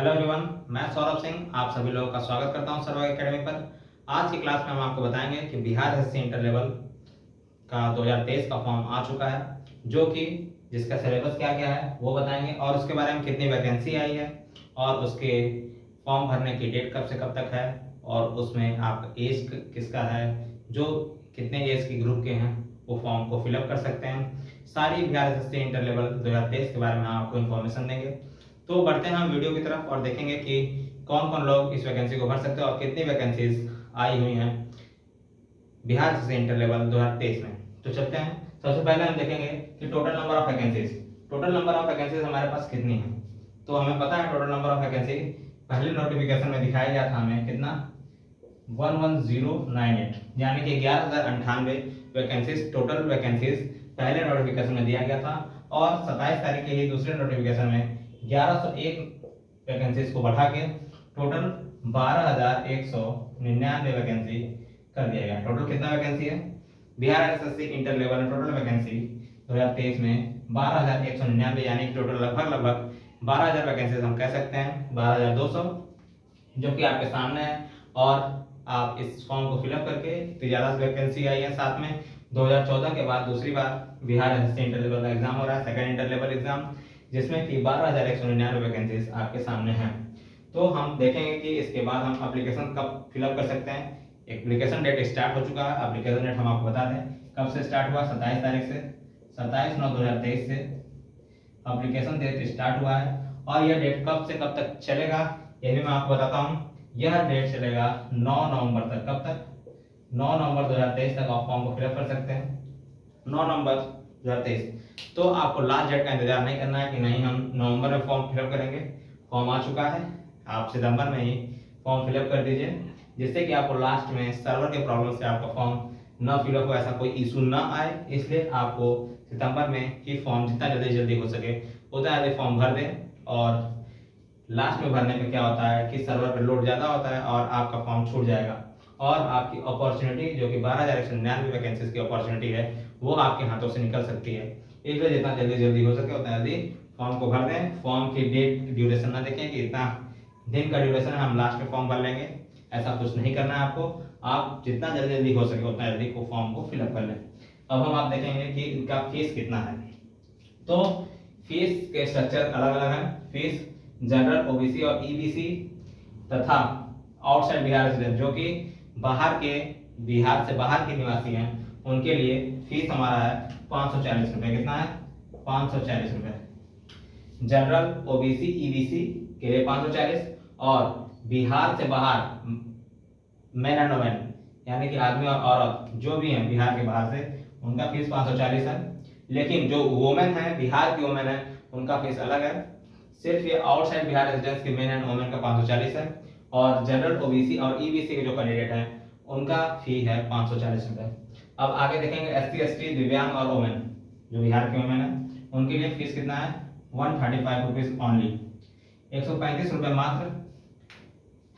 Hello everyone, मैं सौरभ सिंह आप सभी लोगों का स्वागत करता हूं सर्व एकेडमी पर। आज की क्लास में हम आपको बताएंगे कि बिहार एसएससी इंटर लेवल का 2023 का फॉर्म आ चुका है, जो कि जिसका सिलेबस क्या क्या है वो बताएंगे और उसके बारे में कितनी वैकेंसी आई है और उसके फॉर्म भरने की डेट कब से कब तक है और उसमें आप एज किसका है, जो कितने एज के ग्रुप के हैं वो फॉर्म को फिलअप कर सकते हैं। सारी बिहार एसएससी इंटर लेवल 2023 के बारे में हम आपको इन्फॉर्मेशन देंगे। तो बढ़ते हैं हम वीडियो की तरफ और देखेंगे कि कौन कौन लोग इस वैकेंसी को भर सकते हैं और कितनी वैकेंसीज आई हुई हैं बिहार से इंटर लेवल 2023 में। तो चलते हैं। सबसे पहले हम देखेंगे कि टोटल नंबर ऑफ वैकेंसीज हमारे पास कितनी है। तो हमें पता है टोटल नंबर ऑफ वैकेंसी पहले नोटिफिकेशन में दिखाया गया था हमें कितना 11098, यानी कि 11,098 वैकेंसीज टोटल वैकेंसीज पहले नोटिफिकेशन में दिया गया था और 27 तारीख के ही दूसरे नोटिफिकेशन में 1101 वैकेंसीज को बढ़ा के टोटल 12,199 वैकेंसी कर दिया गया। टोटल कितना वैकेंसी है बिहार एसएससी इंटर लेवल में? टोटल वैकेंसी 2023 में 12,199, यानी कि टोटल लगभग 12,000 वैकेंसीज हम कह सकते हैं, 12,200 जो कि आपके सामने है। और आप इस फॉर्म को फिलअप करके तो ज़्यादा वैकेंसी आई है। साथ में 2014 के बाद दूसरी बार बिहार एसएससी इंटर लेवल का एग्जाम हो रहा है, सेकंड इंटर लेवल एग्जाम, जिसमें कि 12,199 वैकेंसीज आपके सामने हैं। तो हम देखेंगे कि इसके बाद हम एप्लीकेशन कब फिलअप कर सकते हैं। एप्लीकेशन डेट स्टार्ट हो चुका है। एप्लीकेशन डेट हम आपको बता दें कब से स्टार्ट हुआ, 27 तारीख से, 27/9/2023 से एप्लीकेशन डेट स्टार्ट हुआ है। और यह डेट कब से कब तक चलेगा यह भी मैं आपको बताता हूँ। यह डेट चलेगा 9 नवंबर तक। कब तक? 9 नवंबर 2023 तक आप फॉर्म को फिलअप कर सकते हैं। 9 नवंबर 2023। तो आपको लास्ट डेट का इंतजार नहीं करना है कि नहीं हम नवंबर में फॉर्म फिलअप करेंगे। फॉर्म आ चुका है, आप सितंबर में ही फॉर्म फिलअप कर दीजिए, जिससे कि आपको लास्ट में सर्वर के प्रॉब्लम से आपका फॉर्म न फिलअप हो, ऐसा कोई इशू ना आए। इसलिए आपको सितंबर में ही फॉर्म जितना जल्दी हो सके उतना जल्दी फॉर्म भर दें। और लास्ट में भरने पे क्या होता है कि सर्वर पे लोड ज़्यादा होता है और आपका फॉर्म छूट जाएगा और आपकी अपॉर्चुनिटी जो कि 12,199 वैकेंसीज की अपॉर्चुनिटी है वो आपके हाथों से निकल सकती है। इसलिए जितना जल्दी हो सके उतना जल्दी फॉर्म को भर दें। फॉर्म की डेट ड्यूरेशन ना देखें कि इतना दिन का ड्यूरेशन है हम लास्ट में फॉर्म भर लेंगे, ऐसा कुछ नहीं करना है आपको। आप जितना जल्दी हो सके उतना जल्दी को फॉर्म को फिलअप कर लें। अब हम आप देखेंगे कि इनका फीस कितना है। तो फीस के स्ट्रक्चर अलग अलग है। फीस जनरल, ओबीसी और ईबीसी तथा आउटसाइड बिहार रेजिडेंट जो कि बिहार से बाहर के निवासी हैं उनके लिए फीस हमारा है 540 रुपये। कितना है? 540 रुपये। जनरल, ओबीसी, ईबीसी के लिए 540 और बिहार से बाहर मैन एंड वोमेन यानी कि आदमी और औरत जो भी हैं बिहार के बाहर से उनका फीस 540 है। लेकिन जो वोमेन है, बिहार की वोमेन है, उनका फीस अलग है। सिर्फ ये आउटसाइड बिहार रेजिडेंस के मेन एंड वोमेन का 540 है और जनरल, ओबीसी और ईबीसी के जो कैंडिडेट हैं उनका फी है 540 रुपये। अब आगे देखेंगे एससी, एसटी, दिव्यांग और वोमेन जो बिहार के वोमेन है उनके लिए फीस कितना है? 135 रुपीज ओनली। 135 रुपये मात्र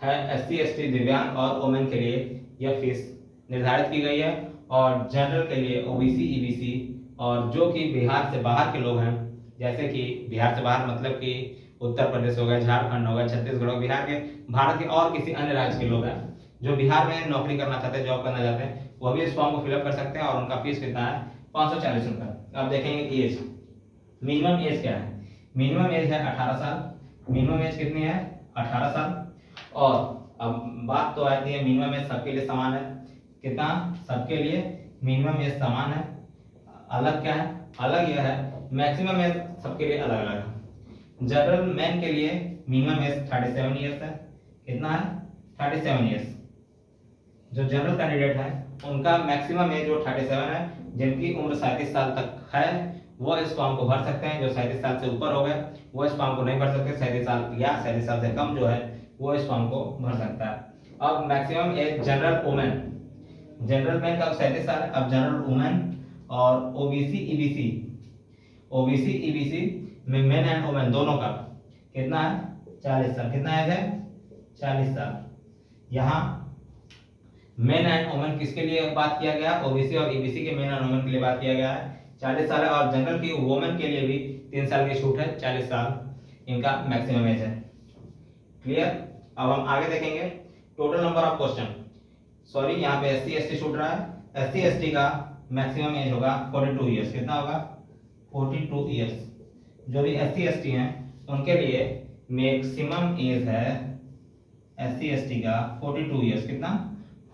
है एससी, एसटी, दिव्यांग और वोमेन के लिए यह फीस निर्धारित की गई है। और जनरल के लिए ओबीसी, ईबीसी और जो कि बिहार से बाहर के लोग हैं, जैसे कि बिहार से बाहर मतलब कि उत्तर प्रदेश हो गया, झारखंड हो गया, छत्तीसगढ़ हो, बिहार के, भारत के और किसी अन्य राज्य के लोग हैं जो बिहार में नौकरी करना चाहते हैं, जॉब करना चाहते हैं, वह भी इस फॉर्म को फिलअप कर सकते हैं और उनका फीस कितना है? 540 रुपये। अब देखेंगे एज, मिनिमम एज क्या है। मिनिमम एज है 18 साल। मिनिमम एज कितनी है? 18 साल। और अब बात तो आती है मिनिमम एज सबके लिए समान है। कितना? सबके लिए मिनिमम एज समान है। अलग क्या है? अलग यह है मैक्सिमम एज सबके लिए अलग अलग है। जनरल मैन के लिए मिनिमम एज 37 ईयर्स है। कितना है? 37 ईयर्स। जो जनरल कैंडिडेट है उनका मैक्सिमम एज जो 37 है, जिनकी उम्र 37 साल तक है वो इस फॉर्म को भर सकते हैं। जो 37 साल से ऊपर हो गए वो इस फॉर्म को नहीं भर सकते। 37 साल या 37 साल से कम जो है वो इस फॉर्म को भर सकता है। अब maximum age general women, general man का 37 साल है। अब जनरल वुमेन और ओबीसी, ईबीसी में मेन एंड वुमेन दोनों का कितना है? 40 साल। कितना एज है? 40 साल। यहाँ मेन एंड वुमेन किसके लिए बात किया गया? ओबीसी और ईबीसी के मेन एंड वुमेन के लिए बात किया गया है, 40 साल है। और जनरल की वुमेन के लिए भी 3 साल की छूट है, 40 साल इनका मैक्सिमम एज है। क्लियर। अब हम आगे देखेंगे total number of question. Sorry, यहाँ पे एस सी एस टी छूट रहा है। एस सी एस टी का मैक्सिमम एज होगा 42 ईयर्स। कितना होगा? 42 ईयर्स। जो भी एस सी एस टी हैं उनके लिए मैक्सिमम एज है एस सी एस टी का 42 ईयर्स। कितना?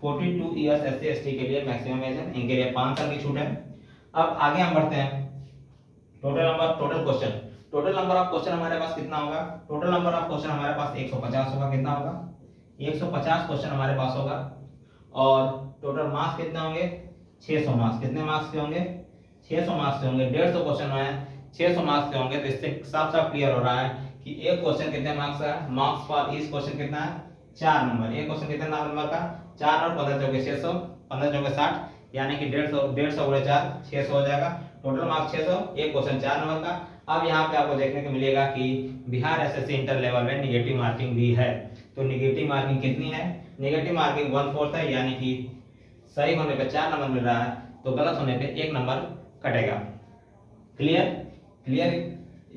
42 years S C S T के लिए मैक्सिमम एज है। इनके लिए 5 साल की छूट है। अब आगे हम बढ़ते हैं। Total question, total number of question हमारे पास कितना होगा? टोटल नंबर ऑफ क्वेश्चन हमारे पास 150 होगा। कितना होगा? 150 क्वेश्चन हमारे पास होगा। और टोटल मार्क्स कितने होंगे? 600 मार्क्स। कितने मार्क्स के होंगे? 600 मार्क्स के होंगे। 150 क्वेश्चन है, 600 मार्क्स के होंगे। तो इससे साफ साफ क्लियर हो रहा है कि एक क्वेश्चन कितने मार्क्स का है? मार्क्स फॉर इस क्वेश्चन कितना है? 4 नंबर। एक क्वेश्चन कितने नंबर का? 4 और 15 चौके 600, 15 चौके 60, यानी कि 150 गुणे 4 600 हो जाएगा। टोटल मार्क्स 600, एक क्वेश्चन 4 नंबर का। अब यहाँ पे आपको देखने को मिलेगा कि बिहार एसएससी इंटर लेवल में निगेटिव मार्किंग भी है। तो निगेटिव मार्किंग कितनी है? निगेटिव मार्किंग 1/4 है, यानी कि सही होने पे 4 नंबर मिल रहा है, तो गलत होने पे 1 नंबर कटेगा। क्लियर? क्लियर?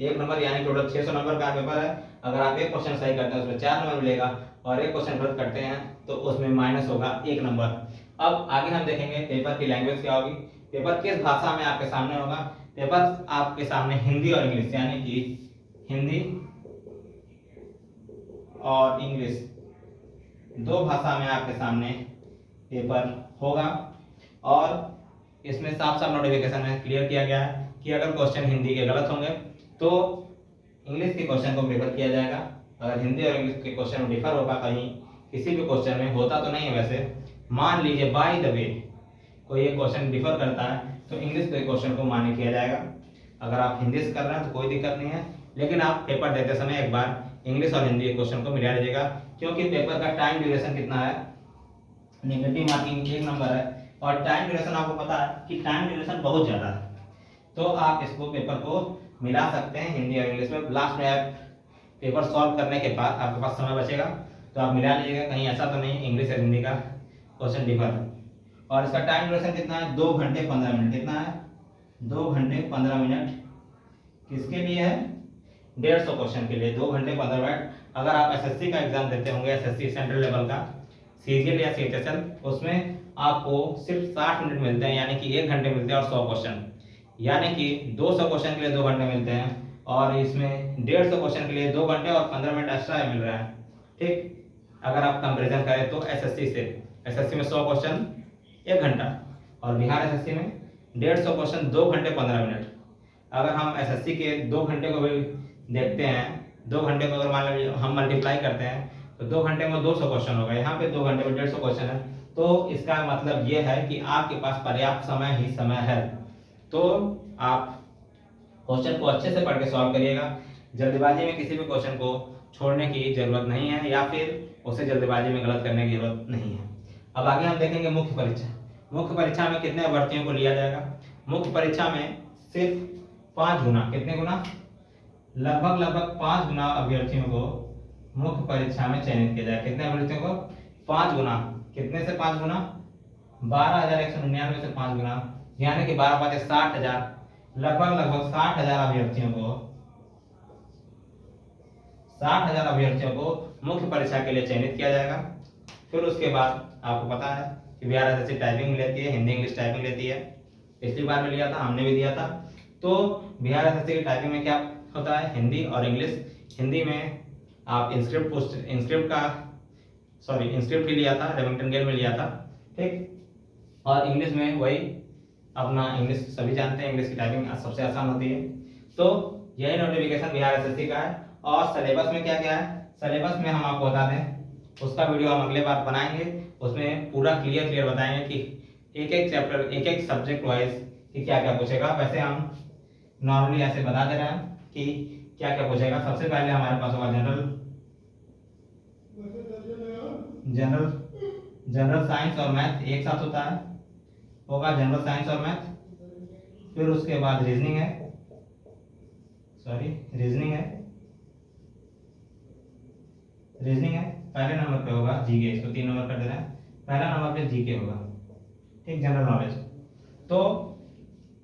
1 नंबर, यानी टोटल 600 नंबर का पेपर है। अगर आप एक क्वेश्चन सही करते हैं उसमें 4 नंबर मिलेगा, और एक क्वेश्चन गलत करते हैं तो उसमें माइनस होगा 1 नंबर। अब आगे हम देखेंगे पेपर की लैंग्वेज क्या होगी। पेपर किस भाषा में आपके सामने होगा? पेपर आपके सामने हिंदी और इंग्लिश, यानी कि हिंदी और इंग्लिश दो भाषा में आपके सामने पेपर होगा। और इसमें साफ साफ नोटिफिकेशन में क्लियर किया गया है कि अगर क्वेश्चन हिंदी के गलत होंगे तो इंग्लिश के क्वेश्चन को प्रेफर किया जाएगा। अगर हिंदी और इंग्लिश के क्वेश्चन में डिफर होगा कहीं किसी भी क्वेश्चन में, होता तो नहीं है वैसे, मान लीजिए बाय द वे कोई एक क्वेश्चन डिफर करता है तो इंग्लिश के क्वेश्चन को मान्य किया जाएगा। अगर आप हिंदी से कर रहे हैं तो कोई दिक्कत नहीं है, लेकिन आप पेपर देते समय एक बार इंग्लिश और हिंदी के क्वेश्चन को मिला लीजिएगा, क्योंकि पेपर का टाइम ड्यूरेशन कितना है? नेगेटिव मार्किंग 1 नंबर है, और टाइम ड्यूरेशन आपको पता है कि टाइम ड्यूरेशन बहुत ज़्यादा है। तो आप इसको पेपर को मिला सकते हैं हिंदी और इंग्लिश में। लास्ट में आप पेपर सॉल्व करने के बाद आपके पास समय बचेगा तो आप मिला लीजिएगा, कहीं ऐसा तो नहीं इंग्लिश और हिंदी का क्वेश्चन डिफर है। और इसका टाइम ड्यूरेशन कितना है? 2 घंटे 15 मिनट। कितना है? 2 घंटे 15 मिनट। किसके लिए है? 150 क्वेश्चन के लिए 2 घंटे 15 मिनट। अगर आप एसएससी का एग्जाम देते होंगे, एसएससी सेंट्रल लेवल का, सीजीएल या सीएचएसएल, उसमें आपको सिर्फ 60 मिनट मिलते हैं, यानी कि 1 घंटे मिलते हैं और 100 क्वेश्चन, यानी कि 200 क्वेश्चन के लिए 2 घंटे मिलते हैं, और इसमें 150 क्वेश्चन के लिए 2 घंटे और 15 मिनट एक्स्ट्रा मिल रहा है। ठीक, अगर आप कंपेरिजन करें तो एसएससी से, एसएससी में 100 क्वेश्चन 1 घंटा, और बिहार एसएससी में 150 क्वेश्चन 2 घंटे 15 मिनट। अगर हम एसएससी के 2 घंटे को भी देखते हैं, 2 घंटे को अगर मान लीजिए हम मल्टीप्लाई करते हैं तो 2 घंटे में 200 क्वेश्चन होगा, यहाँ पे 2 घंटे में 150 क्वेश्चन है। तो इसका मतलब ये है कि आपके पास पर्याप्त समय ही समय है। तो आप क्वेश्चन को अच्छे से पढ़ के सॉल्व करिएगा। जल्दबाजी में किसी भी क्वेश्चन को छोड़ने की जरूरत नहीं है, या फिर उसे जल्दबाजी में गलत करने की जरूरत नहीं है। अब आगे हम देखेंगे मुख्य परीक्षा। मुख्य परीक्षा में कितने अभ्यर्थियों को लिया जाएगा? मुख्य परीक्षा में सिर्फ 5 गुना, कितने गुना? लगभग 5 गुना अभ्यर्थियों को मुख्य परीक्षा में चयनित किया जाएगा। कितने अभ्यर्थियों को? 5 गुना। कितने से 5 गुना? 12,199 से 5 गुना, यानी कि 12 5 60,000, लगभग 60,000 अभ्यर्थियों को, 60,000 अभ्यर्थियों को मुख्य परीक्षा के लिए चयनित किया जाएगा। फिर उसके बाद आपको पता है कि बिहार एसएससी टाइपिंग लेती है, हिंदी इंग्लिश टाइपिंग लेती है। पिछली बार में लिया था, हमने भी दिया था। तो बिहार एसएससी की टाइपिंग में क्या होता है? हिंदी और इंग्लिश। हिंदी में आप इंस्क्रिप्ट ही लिया था, रेमिंगटन गेल में लिया था, ठीक। और इंग्लिश में वही अपना इंग्लिश सभी जानते हैं, इंग्लिश की टाइपिंग सबसे आसान होती है। तो यही नोटिफिकेशन बिहार एसएससी का है। और सिलेबस में क्या क्या है? सिलेबस में हम आपको बता दें, उसका वीडियो हम अगले बार बनाएंगे, उसमें पूरा क्लियर बताएंगे कि एक एक चैप्टर, एक एक सब्जेक्ट वाइज कि क्या क्या पूछेगा। वैसे हम नॉर्मली ऐसे बता दे रहे हैं कि क्या क्या पूछेगा। सबसे पहले हमारे पास होगा जनरल साइंस और मैथ एक साथ होता है, होगा जनरल साइंस और मैथ। फिर उसके बाद रीजनिंग है, रीजनिंग है। पहले नंबर पे होगा जीके, इसको 3 नंबर कर दे रहे हैं। पहला नंबर पे जीके होगा, ठीक। जनरल नॉलेज, तो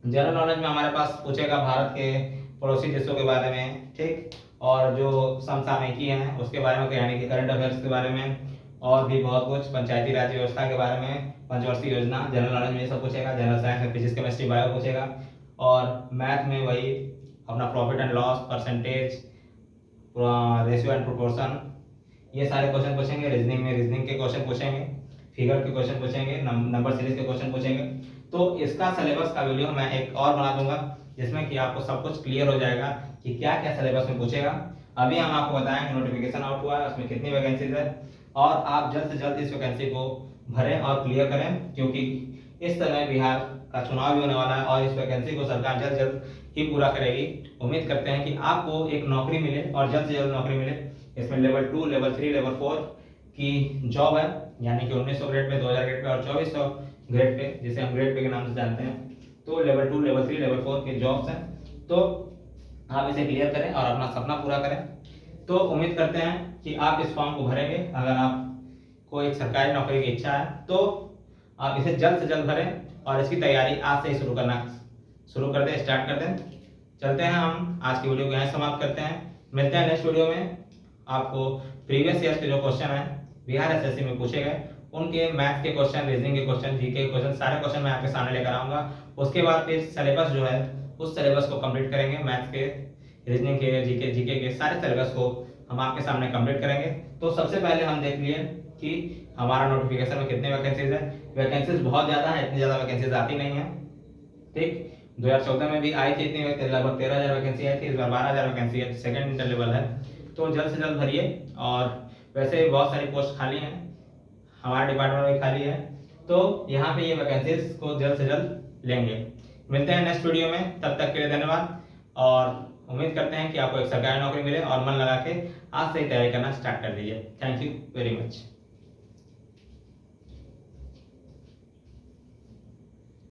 जनरल नॉलेज में हमारे पास पूछेगा भारत के पड़ोसी देशों के बारे में, ठीक, और जो समसामयिकी हैं उसके बारे में, यानी कि करंट अफेयर्स के बारे में, और भी बहुत कुछ, पंचायती राज व्यवस्था के बारे में, पंचवर्षीय योजना, जनरल नॉलेज में ये सब पूछेगा, जनरल साइंस में फिजिक्स केमिस्ट्री बायो पूछेगा, और मैथ में वही अपना profit and loss, percentage, ratio and proportion, ये सारे क्वेश्चन पूछेंगे। रीजनिंग में रीजनिंग के क्वेश्चन पूछेंगे, फिगर के क्वेश्चन पूछेंगे, नंबर सीरीज के क्वेश्चन पूछेंगे। तो इसका सिलेबस का वीडियो मैं एक और बना दूंगा जिसमें कि आपको सब कुछ क्लियर हो जाएगा कि क्या क्या सिलेबस में पूछेगा। अभी हम आपको बताएंगे नोटिफिकेशन आउट हुआ है, उसमें कितनी वैकेंसीज है, और आप जल्द से जल्द इस वैकेंसी को भरें और क्लियर करें, क्योंकि इस समय बिहार का चुनाव भी होने वाला है और इस वैकेंसी को सरकार जल्द जल्द ही पूरा करेगी। उम्मीद करते हैं कि आपको एक नौकरी मिले और जल्द से जल्द नौकरी मिले। इसमें लेवल 2, लेवल 3, लेवल 4 की जॉब है, यानी कि 1900 ग्रेड पे, 2000 ग्रेड पे और 2400 ग्रेड पे, जिसे हम ग्रेड पे के नाम से जानते हैं। तो लेवल 2, लेवल 3, लेवल 4 के जॉब्स हैं, तो आप इसे क्लियर करें और अपना सपना पूरा करें। तो उम्मीद करते हैं कि आप इस फॉर्म को भरेंगे। अगर आपको एक सरकारी नौकरी की इच्छा है तो आप इसे जल्द से जल्द भरें और इसकी तैयारी आज से ही शुरू कर दें, स्टार्ट कर दें। चलते हैं, हम आज की वीडियो को यहाँ समाप्त करते हैं। मिलते हैं नेक्स्ट वीडियो में। आपको प्रीवियस ईयर के जो क्वेश्चन हैं बिहार एसएससी में पूछे गए, उनके मैथ के क्वेश्चन, रीजनिंग के क्वेश्चन, जीके के क्वेश्चन, सारे क्वेश्चन मैं आपके सामने लेकर आऊंगा। उसके बाद फिर सिलेबस जो है उस सिलेबस को कंप्लीट करेंगे। मैथ के, रीजनिंग के, जीके के सारे सिलेबस को हम आपके सामने कंप्लीट करेंगे। तो सबसे पहले हम देख लिए कि हमारा नोटिफिकेशन में कितने वैकेंसीज है। वैकेंसीज बहुत ज़्यादा है, इतनी ज़्यादा वैकेंसीज आती नहीं है, ठीक। 2014 में भी आई थी इतनी, लगभग 13,000 वैकेंसी आई थी। इस बार 12,000 वैकेंसी है, सेकंड इंटर लेवल है। तो जल्द से जल्द भरिए। और वैसे भी बहुत सारी पोस्ट खाली हैं, हमारे डिपार्टमेंट में खाली है, तो यहाँ पे ये वैकेंसीज को जल्द से जल्द लेंगे। मिलते हैं नेक्स्ट वीडियो में, तब तक के लिए धन्यवाद। और उम्मीद करते हैं कि आपको एक सरकारी नौकरी मिले और मन लगा के आज से ही तैयारी करना स्टार्ट कर दीजिए। Thank you very much.